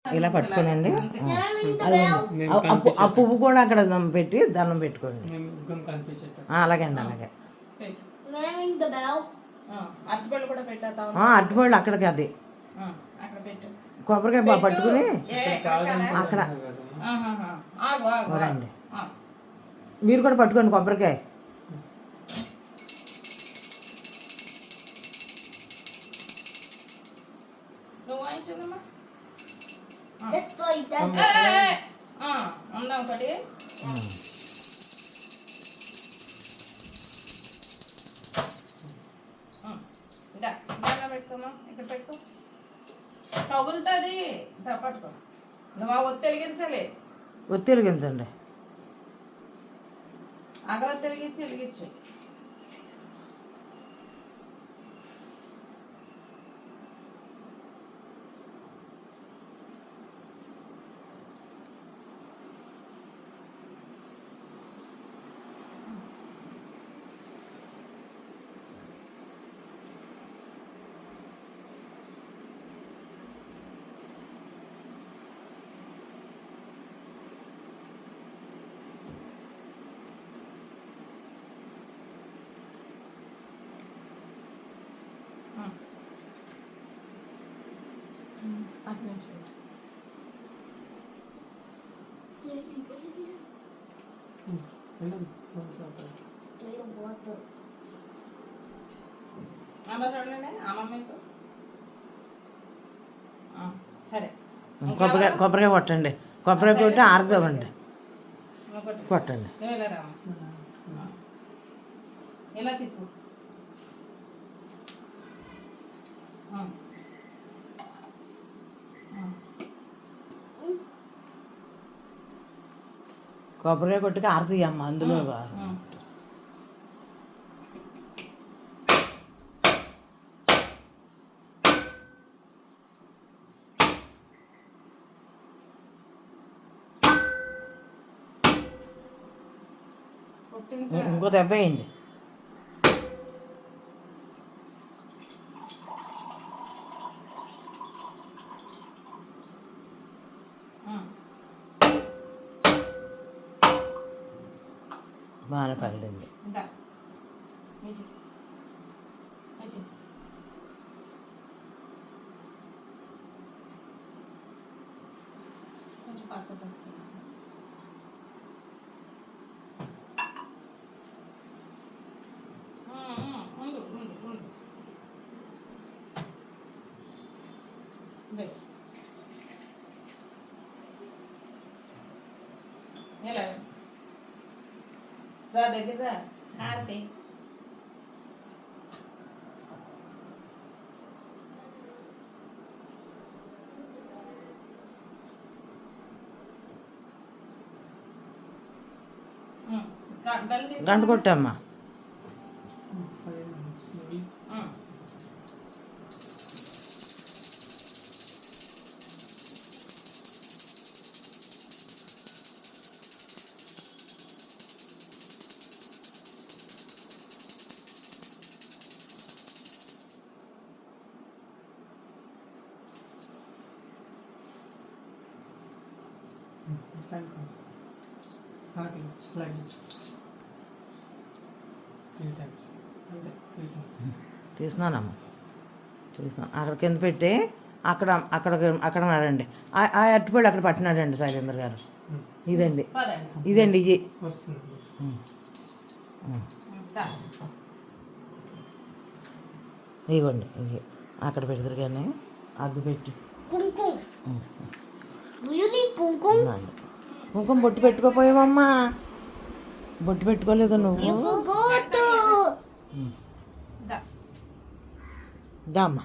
ఇలా పట్టుకోనండి. అది ఆ పువ్వు కూడా అక్కడ పెట్టి దండం పెట్టుకోండి. అలాగే అండి, అలాగే. అరటిపళ్ళు అక్కడికి అది కొబ్బరికాయ పట్టుకుని అక్కడ రండి. మీరు కూడా పట్టుకోండి కొబ్బరికాయ. ఒకటి పెట్టుకోమా, ఇక్కడ పెట్టుకో, తగులుతుంది. పట్టుకో, నువ్వు ఆ ఒత్తి వెలిగించాలి. ఒత్తి వెలిగించండి. అగరొత్తి వెలిగించు. సరే, కొబ్బరికాయ కొట్టండి. కొబ్బరికాయ కొట్టి ఆరుదామండి. కొట్టండి. ఎలా తిప్పు. కొబ్బరికాయ కొట్టుకి ఆరుతీయమ్మ అందులో. ఇంకో దెబ్బ వేయండి. బాగా పగిలింది. ఎలా రా దగ్గర హారతి. గంట కొట్టమ్మా. తీసినానమ్మా, తీసినాను. అక్కడ కింద పెట్టి అక్కడ అక్కడ అక్కడ నాడండి. ఆ అరటిపళ్ళు అక్కడ పట్టినాడండి శైలేంద్ర గారు. ఇదండి, ఇదండి ఇది. ఇవ్వండి, ఇవి అక్కడ పెడతారు కానీ అగ్గు పెట్టి. కుంకుమ బొట్టు పెట్టుకోపోయావమ్మా. బొట్టు పెట్టుకోలేదు నువ్వు. దామ్మా.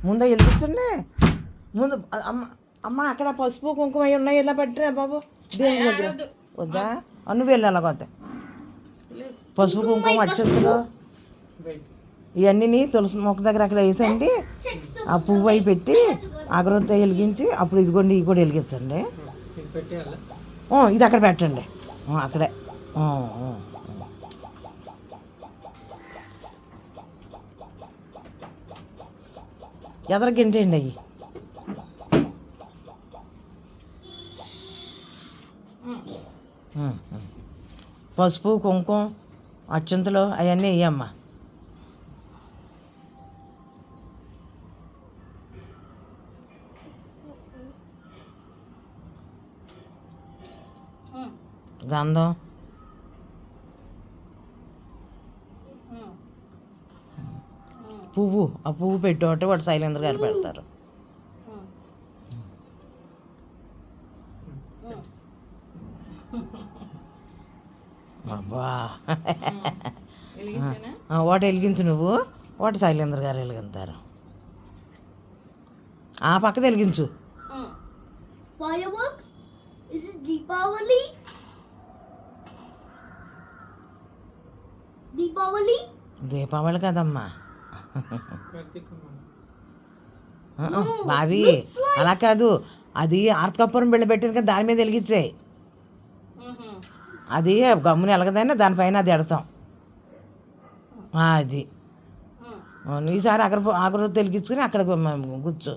ముందు వెలిగించండి. ముందు అమ్మ అక్కడ పసుపు కుంకుమ అవి ఉన్నాయి. ఇలా పట్టినా బాబు దేవుని దగ్గర వద్దా? నువ్వు వెళ్ళి అలాగొద్దా? పసుపు కుంకుమ అక్షంతలు ఇవన్నీ తులసి మొక్క దగ్గర అక్కడ వేసండి. ఆ పువ్వు అవి పెట్టి అగరొత్తి వెలిగించి అప్పుడు ఇదిగోండి ఇవి కూడా వెలిగించండి. ఇది అక్కడ పెట్టండి. అక్కడే ఎదరగింటేయండి అవి. పసుపు కుంకుమ అక్షంతలు అవన్నీ వేయమ్మా. గంధం పువ్వు, ఆ పువ్వు పెట్టేవాటే వాడు శైలేంద్ర గారు పెడతారు. అబ్బా వాటి వెలిగించు నువ్వు, వాటి శైలేంద్ర గారు వెలిగిస్తారు. ఆ పక్కది వెలిగించు. Fireworks? Is it Deepavali? Deepavali? Deepavali కదమ్మా బాబీ, అలా కాదు. అది ఆర్తకప్పురం బిళ్ళ పెట్టింది కదా, దాని మీద వెలిగించాయి. అది గమ్ముని ఎలగదని దానిపైన అది ఎడతాం. అది ఈసారి అగరొత్తి వెలిగించుకుని అక్కడ కూర్చో.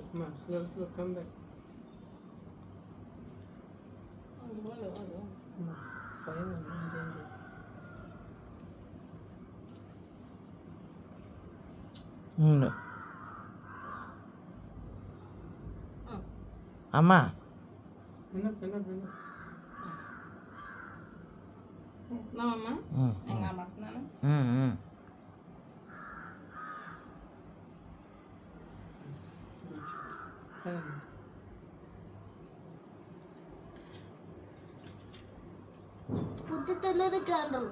ఉండు అమ్మా. Put it under the candle.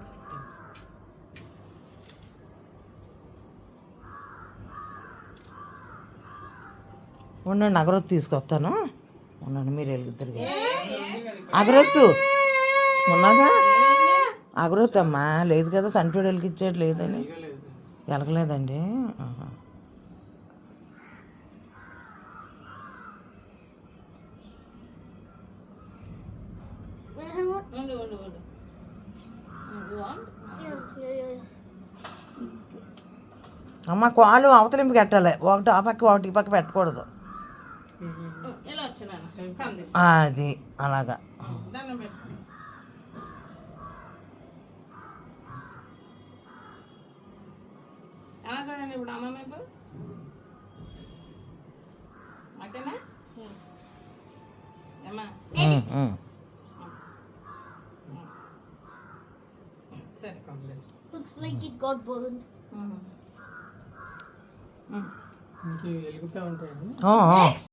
ఉండండి, అగరొత్తు తీసుకొస్తాను. ఉండండి, మీరు వెలిగిద్దరు. అగరొత్తు ఉన్నాగా, అగరొత్తు అమ్మా లేదు కదా, సంటోడు వెలిగించాడు లేదని. వెలగలేదండి. అమ్మ కాలు అవతలింపు కట్టాలి, ఒకటి ఆ పక్క ఒకటి ఈ పక్క పెట్టకూడదు. అది అలాగా. చూడండి ఇప్పుడు అమ్మ మీకు ఓకేనా అమ్మా. సరే, Looks like it got burned. ఇంక వెలుగుతూ ఉంటాయండి.